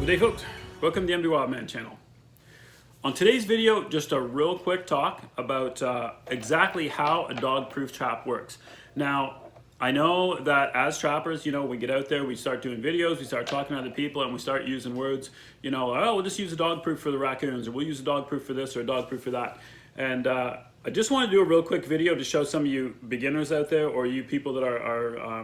Good day, folks. Welcome to the MD Wildman channel. On today's video, just a real quick talk about exactly how a dog-proof trap works. Now, I know that as trappers, we get out there, we start doing videos, we start talking to other people, and we start using words, oh, we'll just use a dog-proof for the raccoons, or we'll use a dog-proof for this, or a dog-proof for that. And I just want to do a real quick video to show some of you beginners out there, or you people that are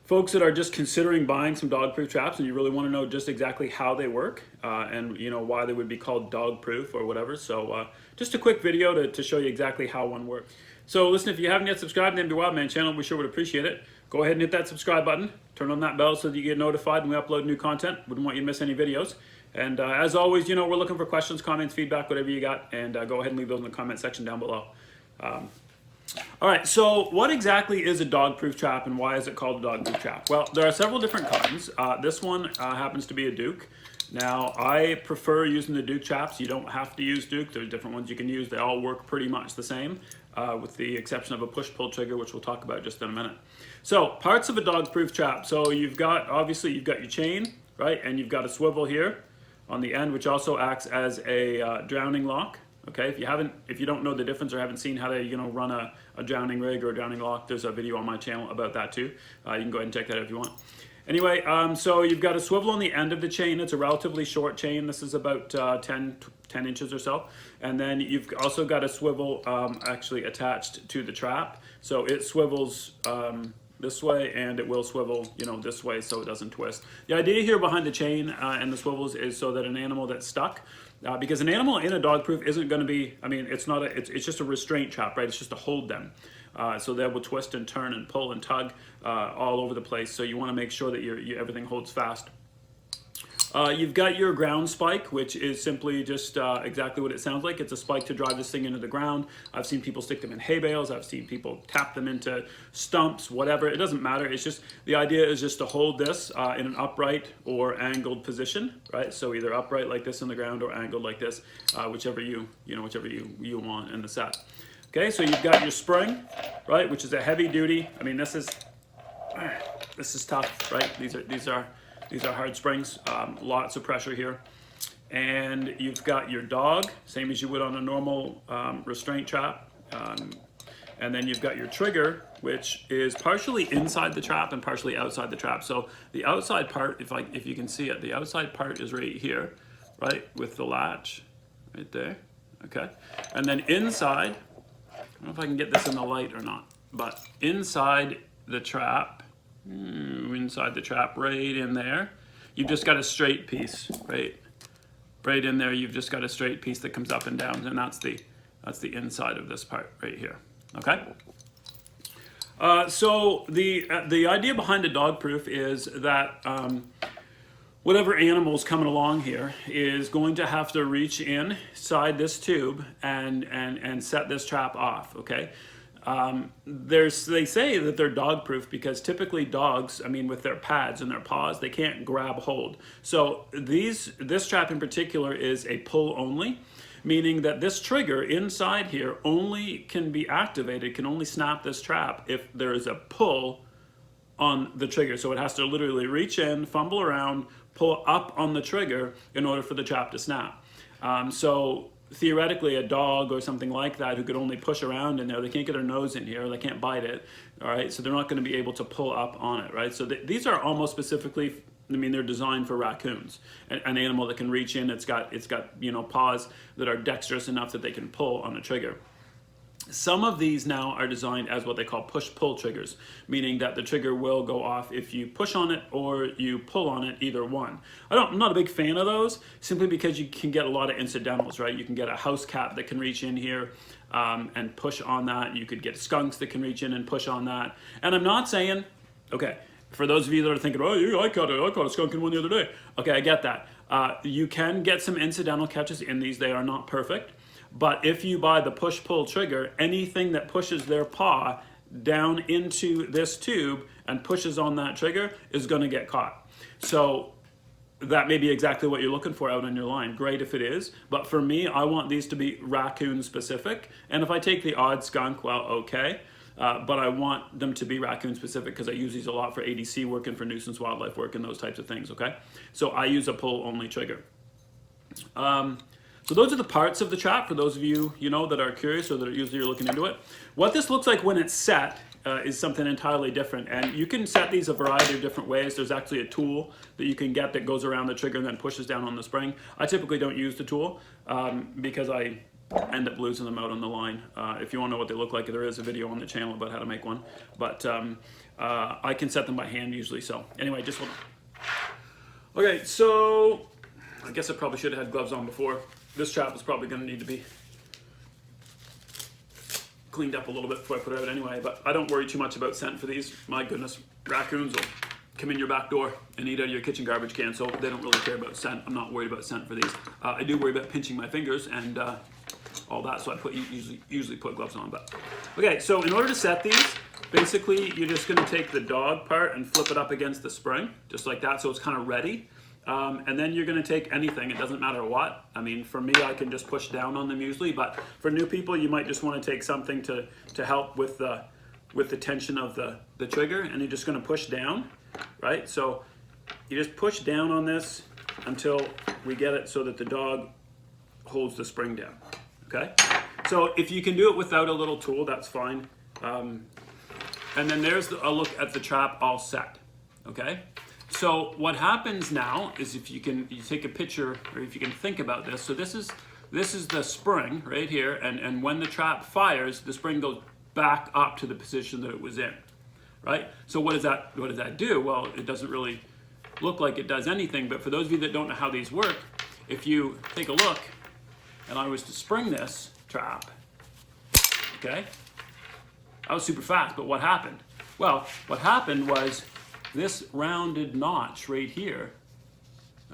folks that are just considering buying some dog-proof traps and you really want to know just exactly how they work and why they would be called dog-proof or whatever. So just a quick video to show you exactly how one works. So listen, if you haven't yet subscribed to the MD Wildman channel, we sure would appreciate it. Go ahead and hit that subscribe button. Turn on that bell so that you get notified when we upload new content. Wouldn't want you to miss any videos. And as always, we're looking for questions, comments, feedback, whatever you got. And go ahead and leave those in the comment section down below. All right, so what exactly is a dog-proof trap and why is it called a dog-proof trap? Well, there are several different kinds. This one happens to be a Duke. Now, I prefer using the Duke traps. You don't have to use Duke. There's different ones you can use. They all work pretty much the same, with the exception of a push-pull trigger, which we'll talk about just in a minute. So, parts of a dog-proof trap. So obviously you've got your chain, right? And you've got a swivel here on the end, which also acts as a drowning lock. Okay, if you don't know the difference or haven't seen how to run a drowning rig or a drowning lock, there's a video on my channel about that too. You can go ahead and check that out if you want. Anyway, so you've got a swivel on the end of the chain. It's a relatively short chain. This is about 10 inches or so. And then you've also got a swivel actually attached to the trap. So it swivels this way and it will swivel this way so it doesn't twist. The idea here behind the chain and the swivels is so that an animal that's stuck, because an animal in a dog proof isn't going to be, it's just a restraint trap, right? It's just to hold them. So they will twist and turn and pull and tug all over the place. So you want to make sure that everything holds fast. You've got your ground spike, which is simply just exactly what it sounds like. It's a spike to drive this thing into the ground. I've seen people stick them in hay bales. I've seen people tap them into stumps, whatever. It doesn't matter. It's just, the idea is just to hold this in an upright or angled position, right? So either upright like this in the ground or angled like this, whichever you want in the set. Okay, so you've got your spring, right, which is a heavy duty. This is tough, right? These are hard springs, lots of pressure here. And you've got your dog, same as you would on a normal restraint trap. And then you've got your trigger, which is partially inside the trap and partially outside the trap. So the outside part, if you can see it, the outside part is right here, right, with the latch right there, okay? And then inside, I don't know if I can get this in the light or not, but inside the trap, right in there, you've just got a straight piece, right in there. You've just got a straight piece that comes up and down, and that's the inside of this part right here. Okay. So the idea behind a dog proof is that whatever animal's coming along here is going to have to reach inside this tube and set this trap off. Okay. They say that they're dog proof because typically dogs, with their pads and their paws, they can't grab hold. So this trap in particular is a pull only, meaning that this trigger inside here only can be activated, can only snap this trap if there is a pull on the trigger. So it has to literally reach in, fumble around, pull up on the trigger in order for the trap to snap. So theoretically, a dog or something like that who could only push around in there, they can't get their nose in here, they can't bite it, all right? So they're not going to be able to pull up on it, right? So these are almost specifically, they're designed for raccoons, an animal that can reach in. It's got paws that are dexterous enough that they can pull on a trigger. Some of these now are designed as what they call push-pull triggers, meaning that the trigger will go off if you push on it or you pull on it, either one. I'm not a big fan of those, simply because you can get a lot of incidentals, right? You can get a house cat that can reach in here and push on that. You could get skunks that can reach in and push on that. And I'm not saying, okay, for those of you that are thinking, oh, I caught a skunk in one the other day. Okay, I get that. You can get some incidental catches in these. They are not perfect. But if you buy the push-pull trigger, anything that pushes their paw down into this tube and pushes on that trigger is going to get caught. So that may be exactly what you're looking for out on your line. Great if it is. But for me, I want these to be raccoon specific. And if I take the odd skunk, well, okay. but I want them to be raccoon specific because I use these a lot for ADC work and for nuisance wildlife work and those types of things, okay? So I use a pull only trigger. So those are the parts of the trap for those of you, that are curious or that are usually looking into it. What this looks like when it's set is something entirely different. And you can set these a variety of different ways. There's actually a tool that you can get that goes around the trigger and then pushes down on the spring. I typically don't use the tool because I end up losing them out on the line. If you want to know what they look like, there is a video on the channel about how to make one. But I can set them by hand usually. So anyway, just hold on. Okay, so I guess I probably should have had gloves on before. This trap is probably going to need to be cleaned up a little bit before I put it out anyway, but I don't worry too much about scent for these. My goodness, raccoons will come in your back door and eat out of your kitchen garbage can, so they don't really care about scent. I'm not worried about scent for these. I do worry about pinching my fingers and all that, so I usually put gloves on. But okay, so in order to set these, basically you're just going to take the dog part and flip it up against the spring, just like that, so it's kind of ready. And then you're going to take anything, it doesn't matter what. I mean, for me, I can just push down on them usually, but for new people, you might just want to take something to help with the tension of the trigger, and you're just going to push down, right? So you just push down on this until we get it so that the dog holds the spring down, okay? So if you can do it without a little tool, that's fine. And then there's a look at the trap all set, okay? So what happens now is you take a picture, or if you can think about this. So this is the spring right here, and when the trap fires, the spring goes back up to the position that it was in, right? So what does that do? Well, it doesn't really look like it does anything, but for those of you that don't know how these work, if you take a look, and I was to spring this trap, okay? I was super fast, but what happened? Well, what happened was this rounded notch right here,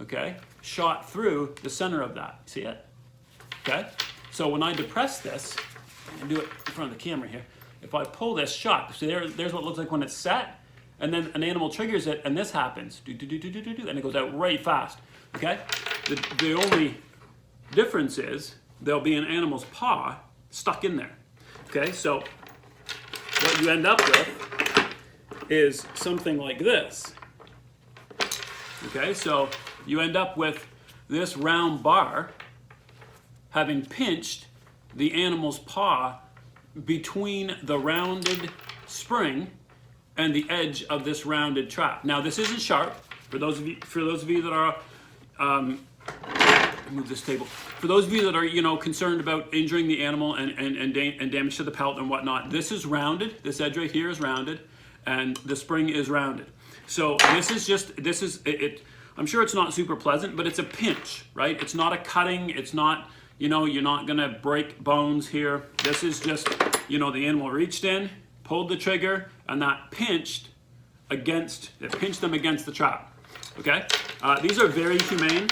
okay, shot through the center of that. See it? Okay? So when I depress this, and do it in front of the camera here, if I pull this shut, see there's what it looks like when it's set, and then an animal triggers it, and this happens, and it goes out right fast, okay? The only difference is there'll be an animal's paw stuck in there, okay? So what you end up with is something like this. Okay, so you end up with this round bar having pinched the animal's paw between the rounded spring and the edge of this rounded trap. Now this isn't sharp. For those of you that are move this table. For those of you that are concerned about injuring the animal and damage to the pelt and whatnot, this is rounded. This edge right here is rounded, and the spring is rounded. So this is it. I'm sure it's not super pleasant, but it's a pinch, right? It's not a cutting. It's not, you're not gonna break bones here. This is just, the animal reached in, pulled the trigger, and that pinched them against the trap. Okay, these are very humane.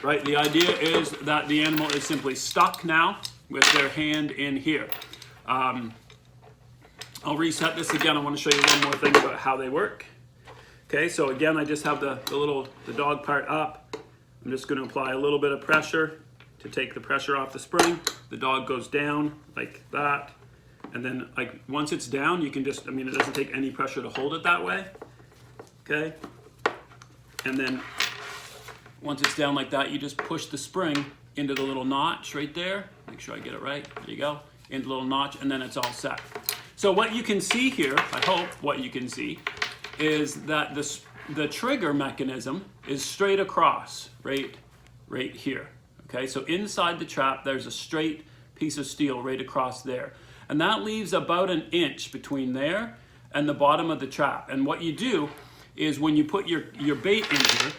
Right, the idea is that the animal is simply stuck now with their hand in here. I'll reset this again. I want to show you one more thing about how they work. Okay, so again, I just have the dog part up. I'm just going to apply a little bit of pressure to take the pressure off the spring. The dog goes down like that. And then once it's down, you can just, it doesn't take any pressure to hold it that way. Okay, and then once it's down like that, you just push the spring into the little notch right there. Make sure I get it right. There you go. Into the little notch, and then it's all set. So what you can see here, I hope what you can see, is that the trigger mechanism is straight across, right here. Okay, so inside the trap, there's a straight piece of steel right across there. And that leaves about an inch between there and the bottom of the trap. And what you do is when you put your bait in here,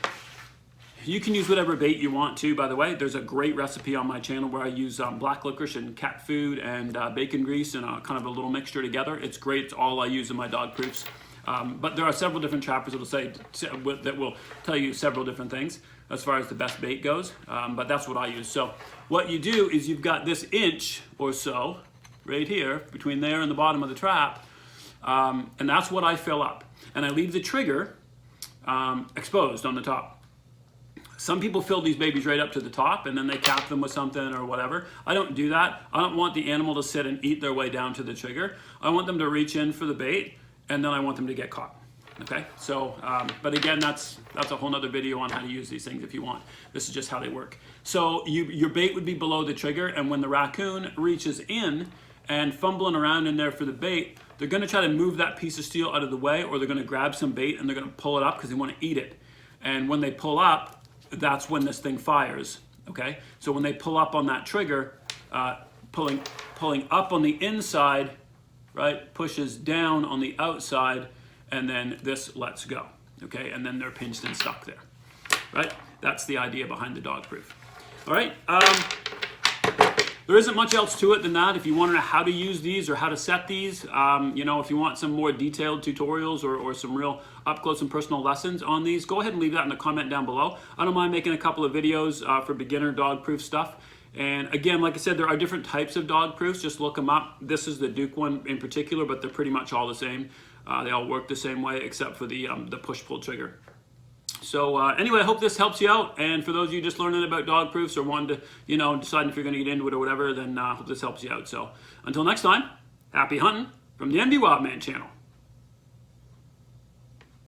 you can use whatever bait you want to, by the way. There's a great recipe on my channel where I use black licorice and cat food and bacon grease and kind of a little mixture together. It's great. It's all I use in my dog proofs. But there are several different trappers that will tell you several different things as far as the best bait goes. But that's what I use. So what you do is you've got this inch or so right here between there and the bottom of the trap. And that's what I fill up. And I leave the trigger exposed on the top. Some people fill these babies right up to the top and then they cap them with something or whatever. I don't do that. I don't want the animal to sit and eat their way down to the trigger. I want them to reach in for the bait, and then I want them to get caught. Okay, so, but again, that's a whole nother video on how to use these things if you want. This is just how they work. So your bait would be below the trigger, and when the raccoon reaches in and fumbling around in there for the bait, they're gonna try to move that piece of steel out of the way, or they're gonna grab some bait and they're gonna pull it up because they wanna eat it. And when they pull up, that's when this thing fires, okay? So when they pull up on that trigger, pulling up on the inside, right, pushes down on the outside, and then this lets go, okay? And then they're pinched and stuck there, right? That's the idea behind the dog proof. All right, there isn't much else to it than that. If you want to know how to use these or how to set these, you know, if you want some more detailed tutorials or some real up close and personal lessons on these, go ahead and leave that in the comment down below. I don't mind making a couple of videos for beginner dog proof stuff. And again, like I said, there are different types of dog proofs. Just look them up. This is the Duke one in particular, but they're pretty much all the same. They all work the same way except for the push-pull trigger. So anyway, I hope this helps you out. And for those of you just learning about dog proofs or wanting to, you know, deciding if you're going to get into it or whatever, then I hope this helps you out. So until next time, happy hunting from the MD Wildman channel.